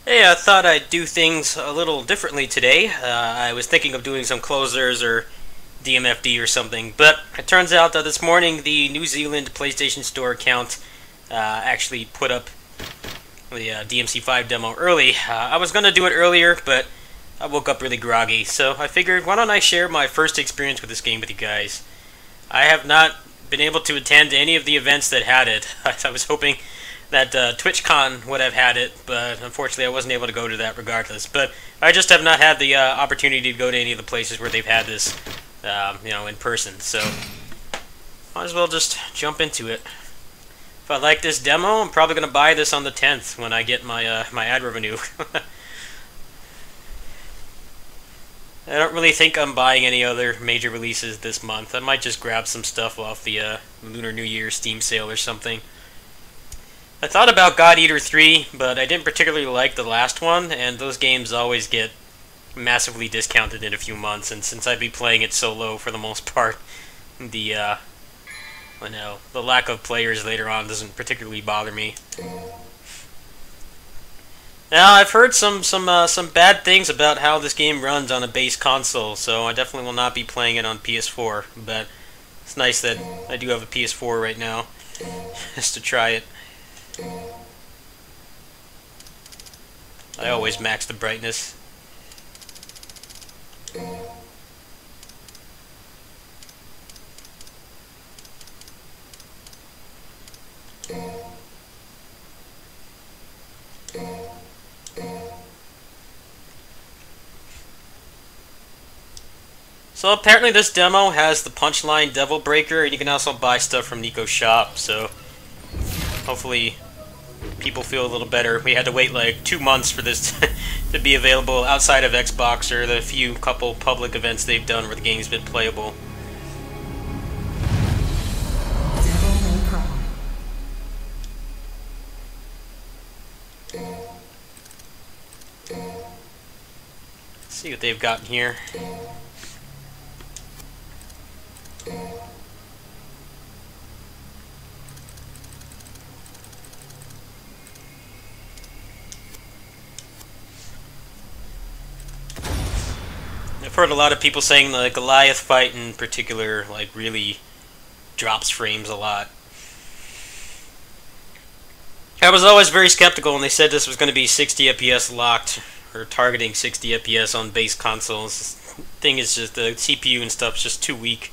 Hey, I thought I'd do things a little differently today. I was thinking of doing some closers or DMFD or something, but it turns out that this morning the New Zealand PlayStation Store account actually put up the DMC5 demo early. I was going to do it earlier, but I woke up really groggy, so I figured why don't I share my first experience with this game with you guys. I have not been able to attend any of the events that had it. I was hoping that TwitchCon would have had it, but unfortunately I wasn't able to go to that regardless. But I just have not had the opportunity to go to any of the places where they've had this, in person. So might as well just jump into it. If I like this demo, I'm probably going to buy this on the 10th when I get my my ad revenue. I don't really think I'm buying any other major releases this month. I might just grab some stuff off the Lunar New Year Steam sale or something. I thought about God Eater 3, but I didn't particularly like the last one, and those games always get massively discounted in a few months, and since I'd be playing it solo for the most part, the the lack of players later on doesn't particularly bother me. Now, I've heard some bad things about how this game runs on a base console, so I definitely will not be playing it on PS4, but it's nice that I do have a PS4 right now, just to try it. I always max the brightness. So apparently this demo has the Punchline Devil Breaker, and you can also buy stuff from Nico's shop, so hopefully people feel a little better. We had to wait like 2 months for this to be available outside of Xbox or the few couple public events they've done where the game's been playable. Let's see what they've got in here. I've heard a lot of people saying the Goliath fight in particular like really drops frames a lot. I was always very skeptical when they said this was going to be 60 FPS locked, or targeting 60 FPS on base consoles. This thing is just, the CPU and stuff's just too weak.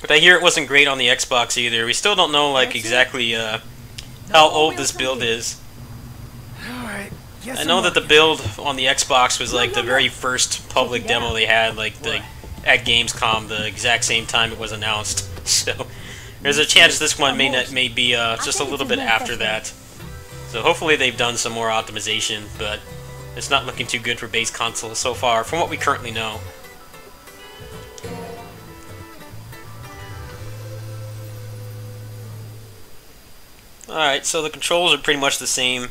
But I hear it wasn't great on the Xbox either. We still don't know like exactly how old this build is. I know that the build on the Xbox was like the very first public demo they had, like at Gamescom, the exact same time it was announced. So there's a chance this one may be just a little bit after that. So hopefully they've done some more optimization, but it's not looking too good for base consoles so far, from what we currently know. Alright, so the controls are pretty much the same.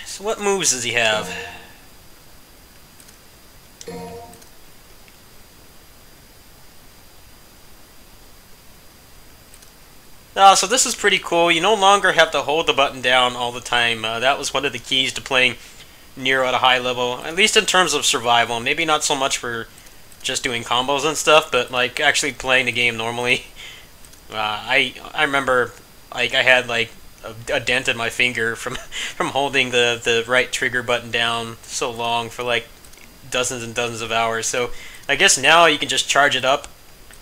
So what moves does he have? So this is pretty cool. You no longer have to hold the button down all the time. That was one of the keys to playing Nero at a high level, at least in terms of survival. Maybe not so much for just doing combos and stuff, but like actually playing the game normally. I remember like I had like a dent in my finger from holding the right trigger button down so long for like dozens and dozens of hours. So I guess now you can just charge it up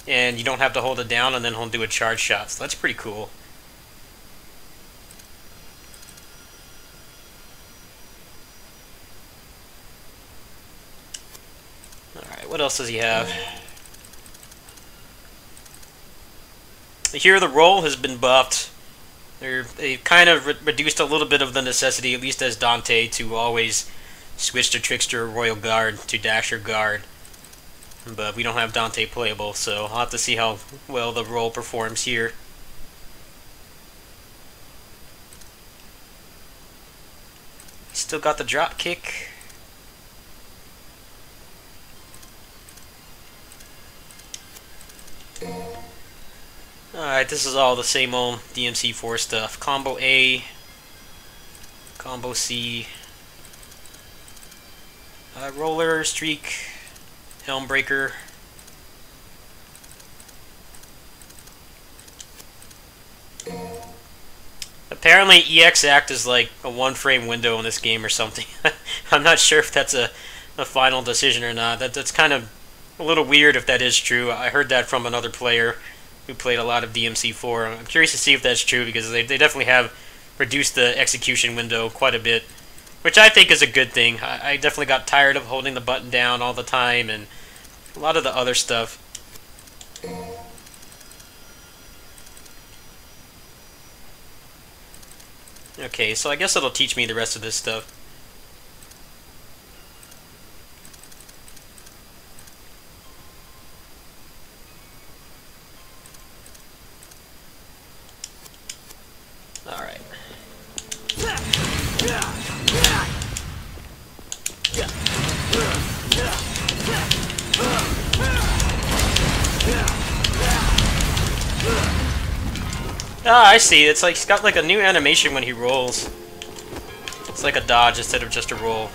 and you don't have to hold it down, and then he'll do a charge shot. So that's pretty cool. Alright, what else does he have? Here the roll has been buffed. They've kind of reduced a little bit of the necessity, at least as Dante, to always switch to Trickster or Royal Guard to Dasher Guard. But we don't have Dante playable, so I'll have to see how well the roll performs here. Still got the drop kick. Alright, this is all the same old DMC4 stuff. Combo A, Combo C, roller, streak, helm breaker. Apparently EX Act is like a 1-frame window in this game or something. I'm not sure if that's a final decision or not. That's kind of a little weird if that is true. I heard that from another player who played a lot of DMC4. I'm curious to see if that's true, because they definitely have reduced the execution window quite a bit, which I think is a good thing. I definitely got tired of holding the button down all the time and a lot of the other stuff. Okay, so I guess it'll teach me the rest of this stuff. Alright. Ah, I see. It's like he's got like a new animation when he rolls. It's like a dodge instead of just a roll.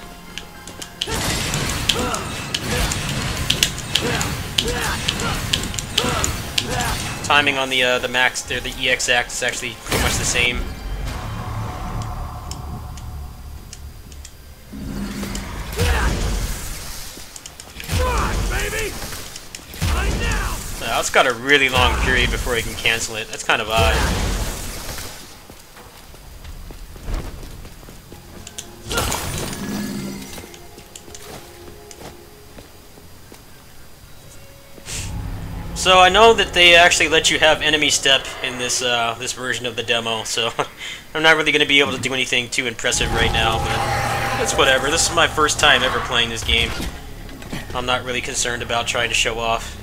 Timing on the max there, the EX Act, is actually pretty much the same. Now it's got a really long period before he can cancel it. That's kind of odd. So I know that they actually let you have enemy step in this this version of the demo, so I'm not really going to be able to do anything too impressive right now, but that's whatever. This is my first time ever playing this game. I'm not really concerned about trying to show off.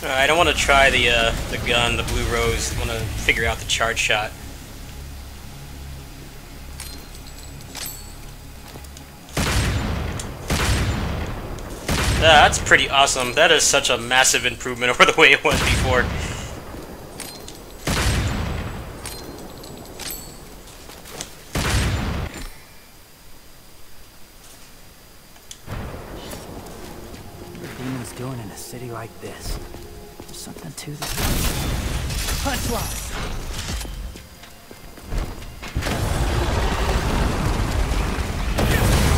I don't want to try the gun, the blue rose. I want to figure out the charge shot. That's pretty awesome. That is such a massive improvement over the way it was before. What are demons doing in a city like this? There's something to this. Punchline!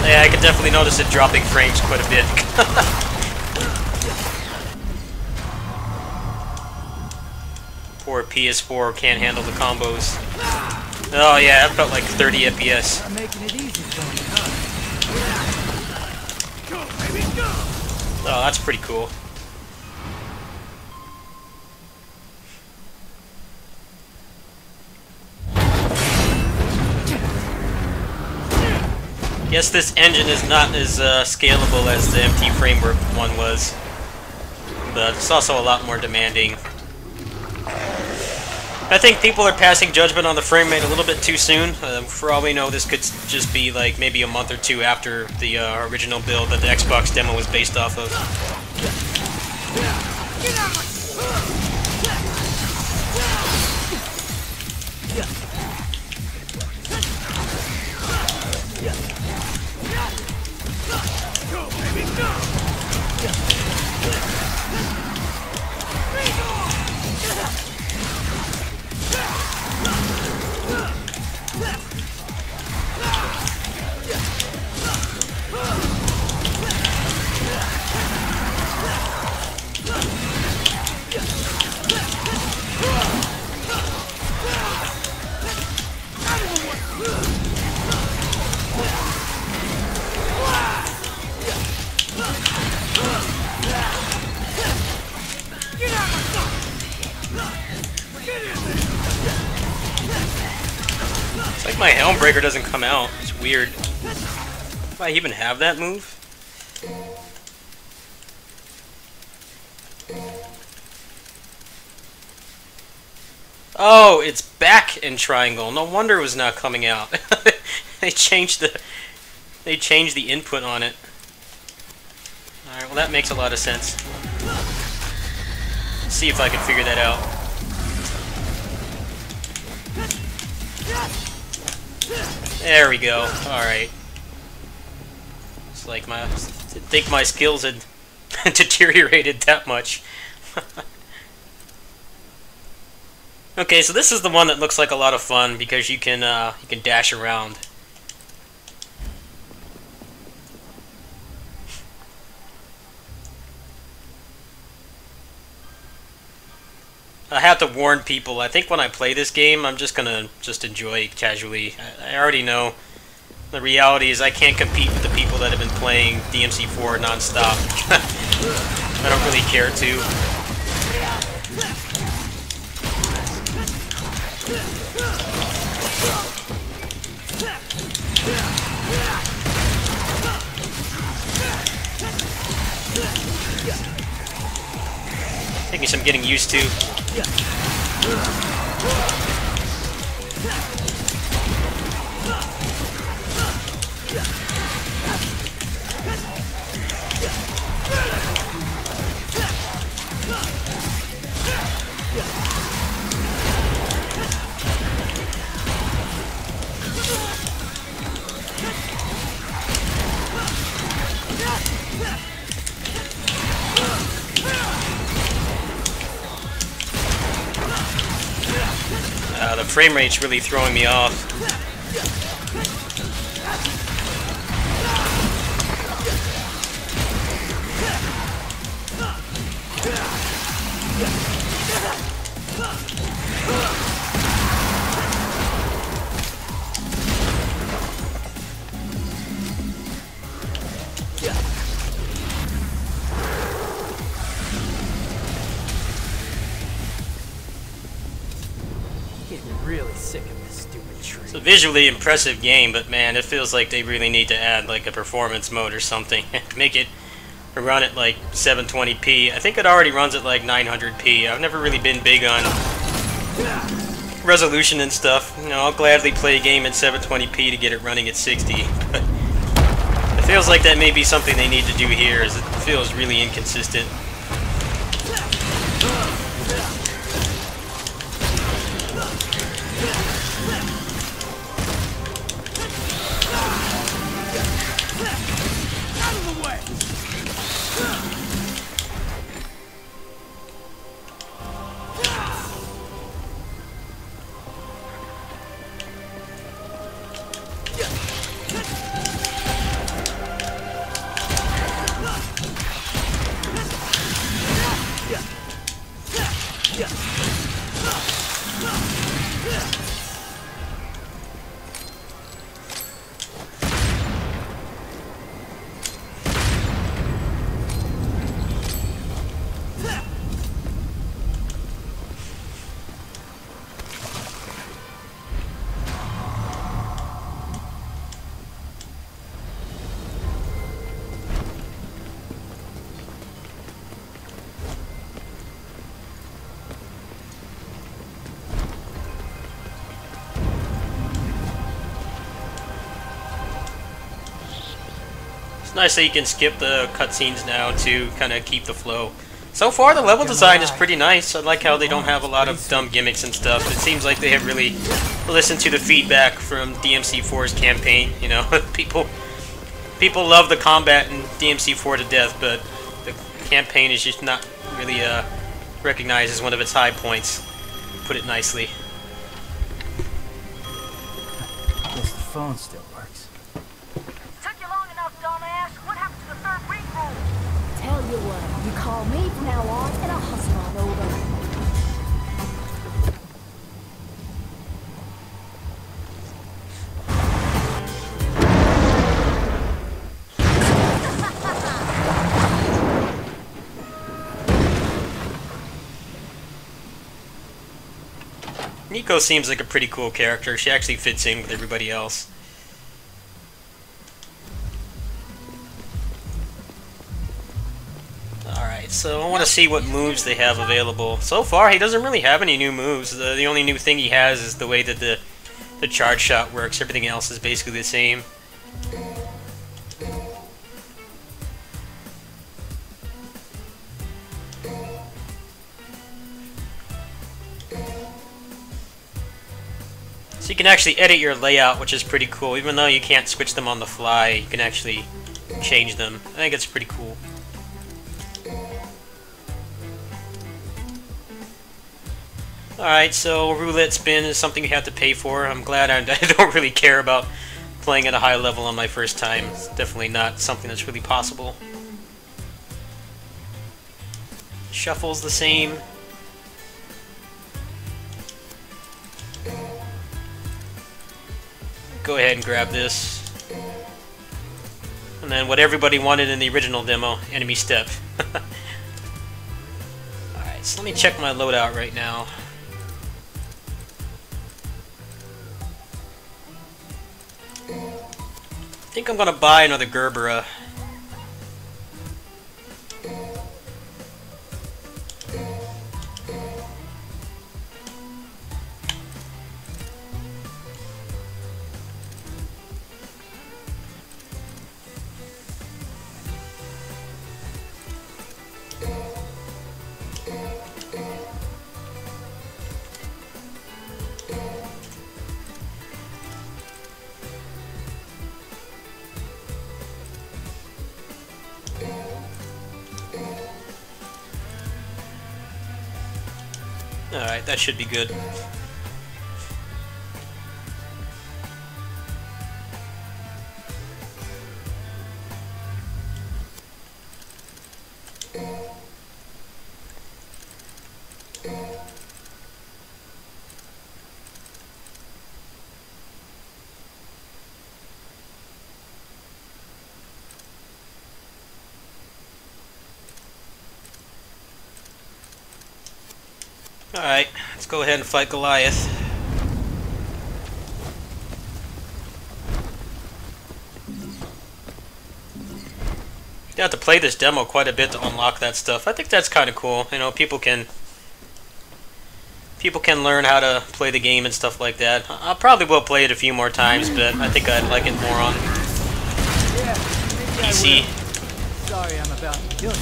Yeah, I can definitely notice it dropping frames quite a bit. Poor PS4 can't handle the combos. Oh yeah, that felt like 30 FPS. I'm making it easy for you, huh? Oh, that's pretty cool. Guess this engine is not as scalable as the MT Framework one was, but it's also a lot more demanding. I think people are passing judgment on the frame rate a little bit too soon. For all we know, this could just be like maybe a month or two after the original build that the Xbox demo was based off of. It's like my Helm Breaker doesn't come out. It's weird. Do I even have that move? Oh, it's back in triangle. No wonder it was not coming out. They changed the input on it. Alright, well that makes a lot of sense. Let's see if I can figure that out. There we go. Alright. It's like I didn't think my skills had deteriorated that much. Okay, so this is the one that looks like a lot of fun because you can dash around. I have to warn people, I think when I play this game, I'm just gonna enjoy it casually. I already know. The reality is I can't compete with the people that have been playing DMC4 non-stop. I don't really care to. Taking some getting used to. The frame rate's really throwing me off. Really sick of this stupid tree. It's a visually impressive game, but man, it feels like they really need to add like a performance mode or something. Make it run at like 720p. I think it already runs at like 900p. I've never really been big on resolution and stuff. You know, I'll gladly play a game at 720p to get it running at 60. But it feels like that may be something they need to do here, as it feels really inconsistent. It's nice that you can skip the cutscenes now to kind of keep the flow. So far, the level design is pretty nice. I like how they don't have a lot of dumb gimmicks and stuff. It seems like they have really listened to the feedback from DMC4's campaign. You know, people love the combat in DMC4 to death, but the campaign is just not really recognized as one of its high points. Put it nicely. I guess the phone still works. Took you long enough, dumbass. What happened to the third ring rule? Tell you what, you call me from now on, and I'll hustle on over. Nico seems like a pretty cool character. She actually fits in with everybody else. Alright, so I want to see what moves they have available. So far, he doesn't really have any new moves. The only new thing he has is the way that the charge shot works. Everything else is basically the same. So you can actually edit your layout, which is pretty cool. Even though you can't switch them on the fly, you can actually change them. I think it's pretty cool. Alright, so roulette spin is something you have to pay for. I'm glad I don't really care about playing at a high level on my first time. It's definitely not something that's really possible. Shuffle's the same. Go ahead and grab this. And then what everybody wanted in the original demo, enemy step. Alright, so let me check my loadout right now. I think I'm gonna buy another Gerbera. Alright, that should be good. Alright, let's go ahead and fight Goliath. You have to play this demo quite a bit to unlock that stuff. I think that's kind of cool. You know, people can learn how to play the game and stuff like that. I probably will play it a few more times, but I think I'd like it more on PC. Sorry, I'm about to kill you.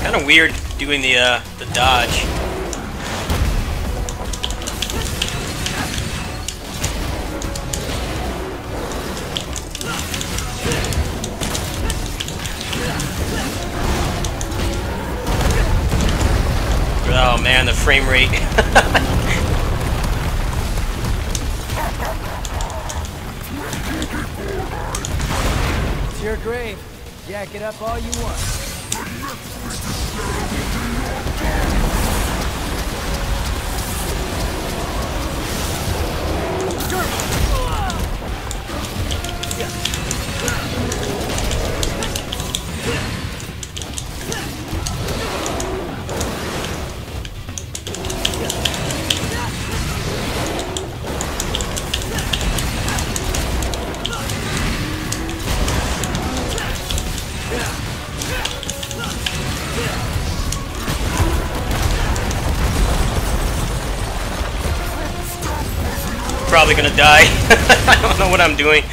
Kind of weird doing the dodge. Oh man, the frame rate. It's your grave. Jack it up all you want. Probably gonna die. I don't know what I'm doing.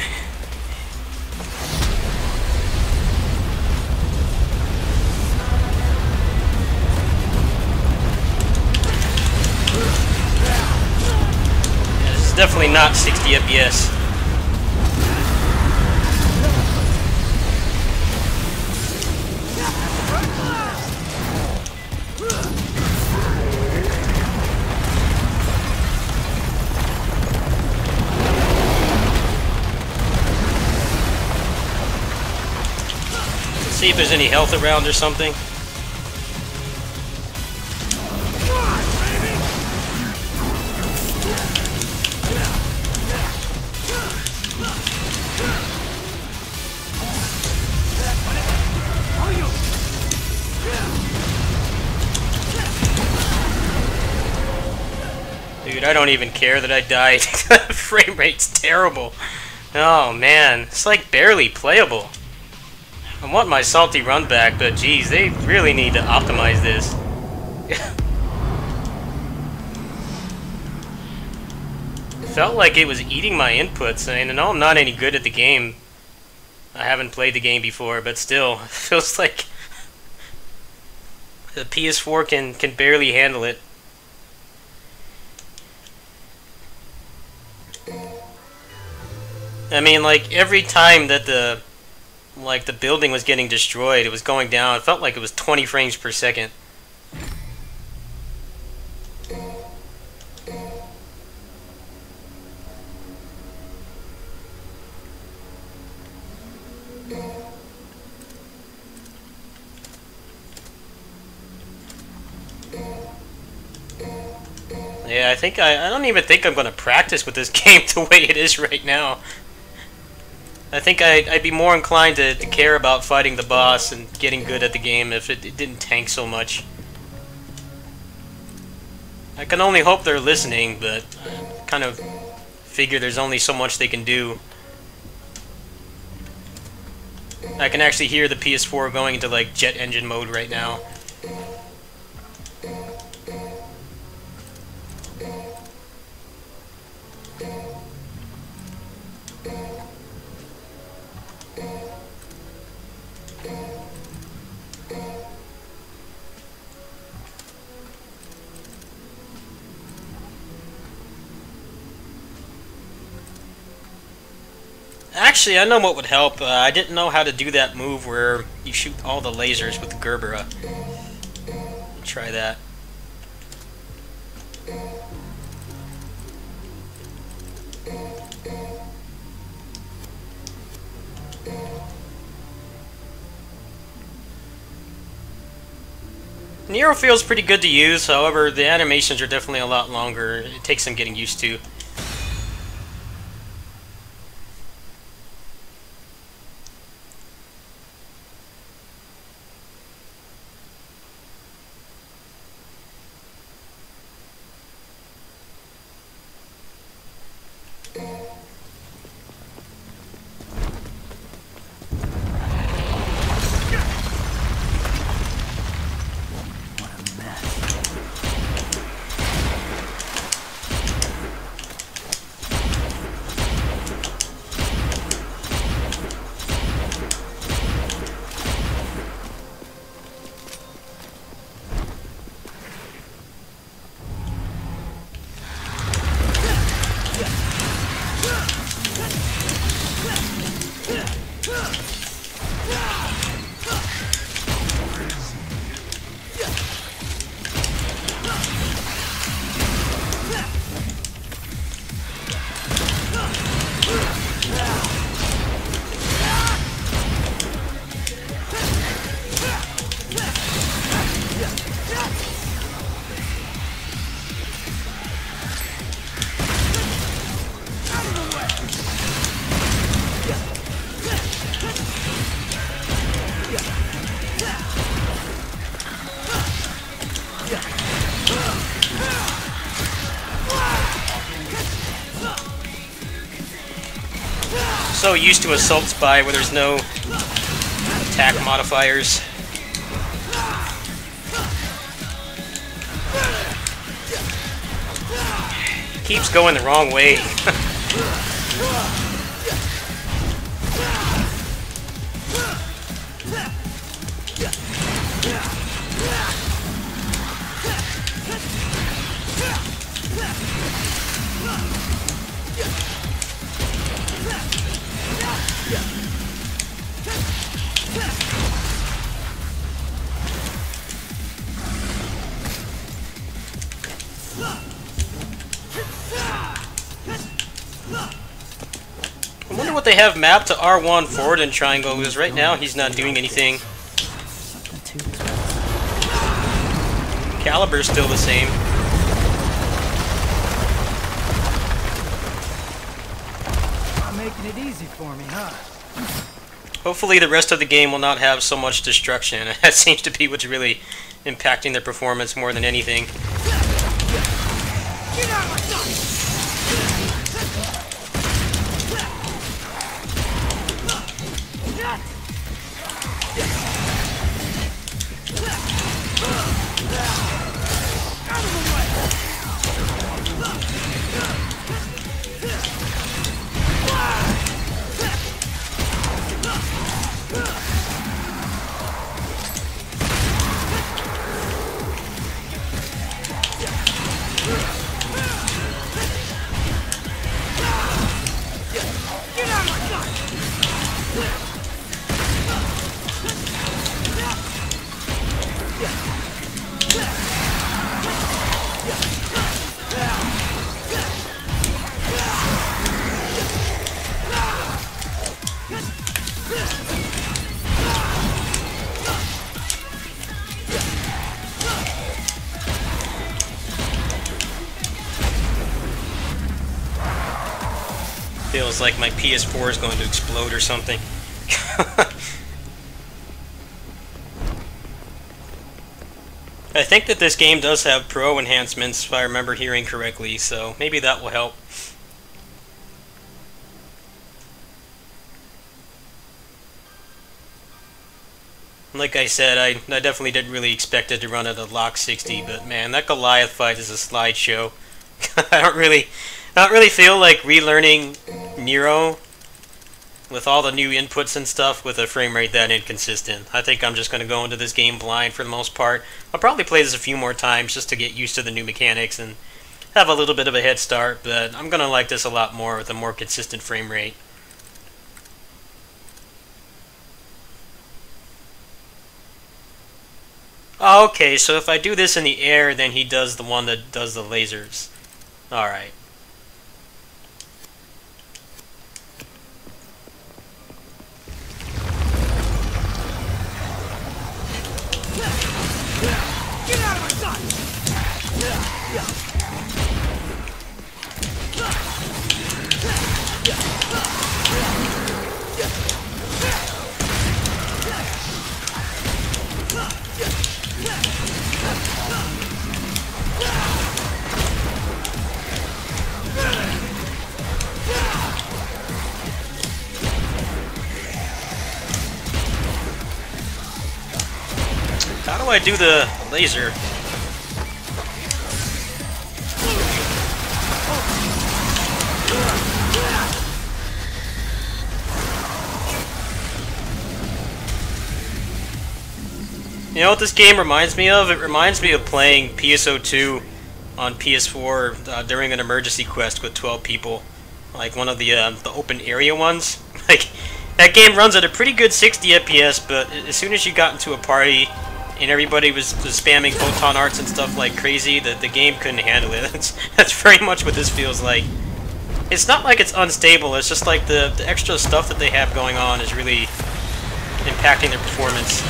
Yeah, this is definitely not 60 FPS. See if there's any health around or something. Dude, I don't even care that I died. Frame rate's terrible. Oh man, it's like barely playable. I want my salty run back, but geez, they really need to optimize this. Felt like it was eating my inputs. I mean, I know I'm not any good at the game. I haven't played the game before, but still, it feels like the PS4 can barely handle it. I mean, like, every time that the building was getting destroyed, it was going down. It felt like it was 20 frames per second. Yeah, I don't even think I'm going to practice with this game the way it is right now. I think I'd be more inclined to care about fighting the boss and getting good at the game if it didn't tank so much. I can only hope they're listening, but I kind of figure there's only so much they can do. I can actually hear the PS4 going into like jet engine mode right now. Actually, I know what would help. I didn't know how to do that move where you shoot all the lasers with the Gerbera. Try that. Nero feels pretty good to use, however, the animations are definitely a lot longer. It takes some getting used to. So used to Assault Spy where there's no attack modifiers. keeps going the wrong way. I wonder what they have mapped to R1 forward and triangle, because right now he's not doing anything. Caliber's still the same. Not making it easy for me, huh? Hopefully the rest of the game will not have so much destruction. That seems to be what's really impacting their performance more than anything. Get out of my sight! Feels like my PS4 is going to explode or something. I think that this game does have pro enhancements, if I remember hearing correctly, so maybe that will help. Like I said, I definitely didn't really expect it to run at a lock 60, but man, that Goliath fight is a slideshow. I don't really feel like relearning Nero with all the new inputs and stuff with a frame rate that inconsistent. I think I'm just going to go into this game blind for the most part. I'll probably play this a few more times just to get used to the new mechanics and have a little bit of a head start, but I'm going to like this a lot more with a more consistent frame rate. Okay, so if I do this in the air, then he does the one that does the lasers. Alright. Get out of my sight! How do I do the laser? You know what this game reminds me of? It reminds me of playing PSO2 on PS4 during an emergency quest with 12 people. Like one of the open area ones. Like, that game runs at a pretty good 60 FPS, but as soon as you got into a party and everybody was spamming photon arts and stuff like crazy, the game couldn't handle it. That's very much what this feels like. It's not like it's unstable, it's just like the extra stuff that they have going on is really impacting their performance.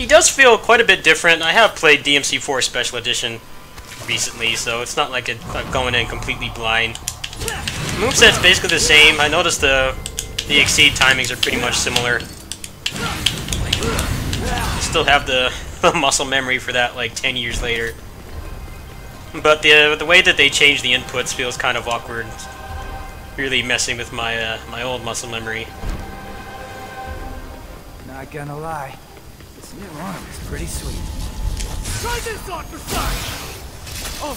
does feel quite a bit different. I have played DMC4 Special Edition recently, so it's not like I'm going in completely blind. Moveset's basically the same. I noticed the exceed timings are pretty much similar. Still have the muscle memory for that like 10 years later. But the way that they change the inputs feels kind of awkward. Really messing with my my old muscle memory. Not gonna lie, this new arm is pretty sweet. Try this on for size! Oh,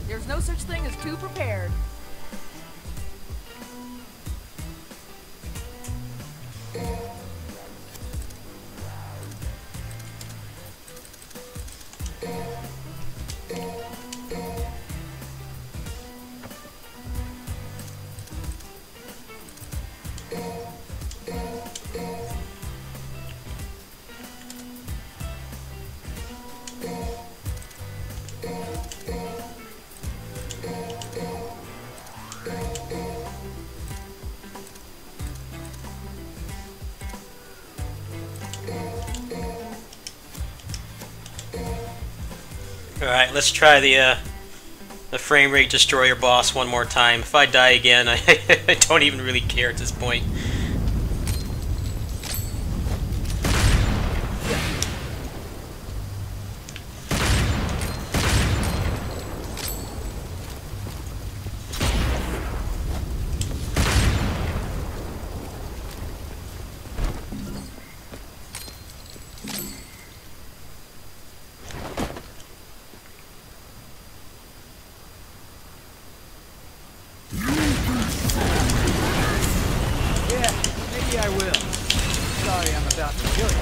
There's no such thing as too prepared. Alright, let's try the frame rate destroyer boss one more time. If I die again, I don't even really care at this point. Maybe I will. Sorry I'm about to kill you.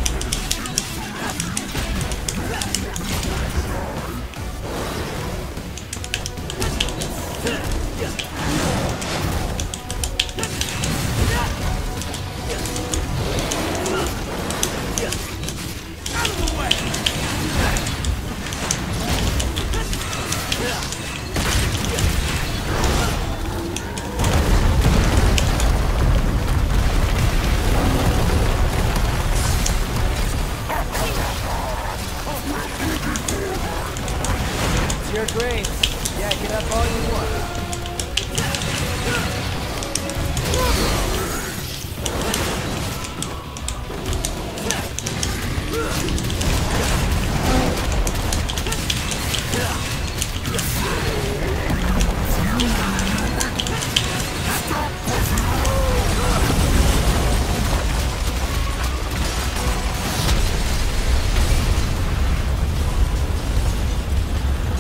Your grace. Yeah, get up all you want.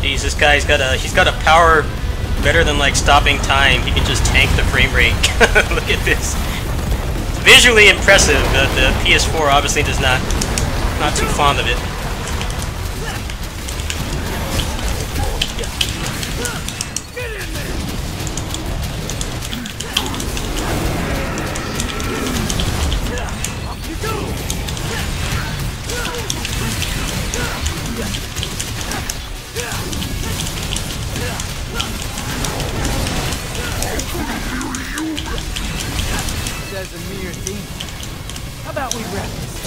Jeez, this guy's got a power better than like stopping time. He can just tank the frame rate. Look at this. It's visually impressive, but the PS4 obviously does not too fond of it. Says a mere demon. How about we wrap this?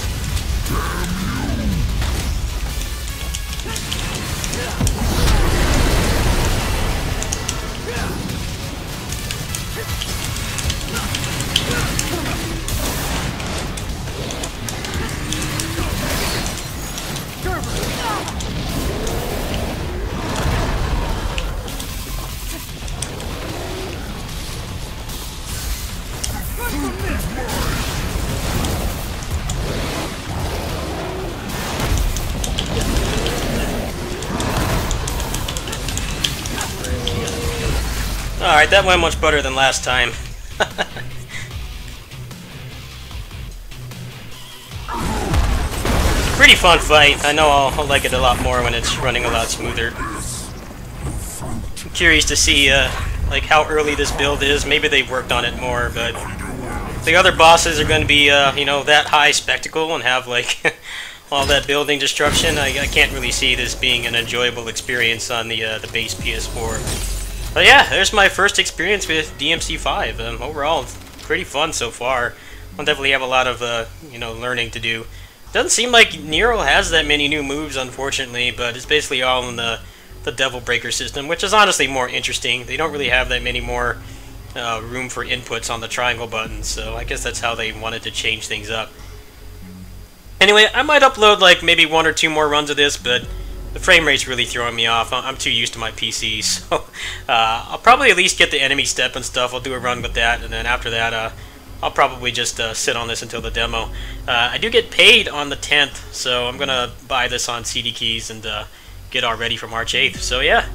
Alright, that went much better than last time. Pretty fun fight. I know I'll like it a lot more when it's running a lot smoother. I'm curious to see like how early this build is. Maybe they've worked on it more, but the other bosses are going to be you know, that high spectacle and have like all that building destruction. I can't really see this being an enjoyable experience on the base PS4. But yeah, there's my first experience with DMC5. Overall, pretty fun so far. I'll definitely have a lot of you know, learning to do. Doesn't seem like Nero has that many new moves, unfortunately, but it's basically all in the Devil Breaker system, which is honestly more interesting. They don't really have that many more room for inputs on the triangle buttons, so I guess that's how they wanted to change things up. Anyway, I might upload like maybe 1 or 2 more runs of this, but the frame rate's really throwing me off. I'm too used to my PC, so I'll probably at least get the enemy step and stuff. I'll do a run with that, and then after that, I'll probably just sit on this until the demo. I do get paid on the 10th, so I'm gonna buy this on CD Keys and get all ready for March 8th. So yeah,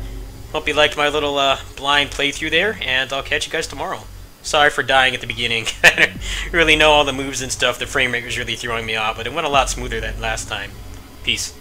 hope you liked my little blind playthrough there, and I'll catch you guys tomorrow. Sorry for dying at the beginning. I didn't really know all the moves and stuff. The frame rate was really throwing me off, but it went a lot smoother than last time. Peace.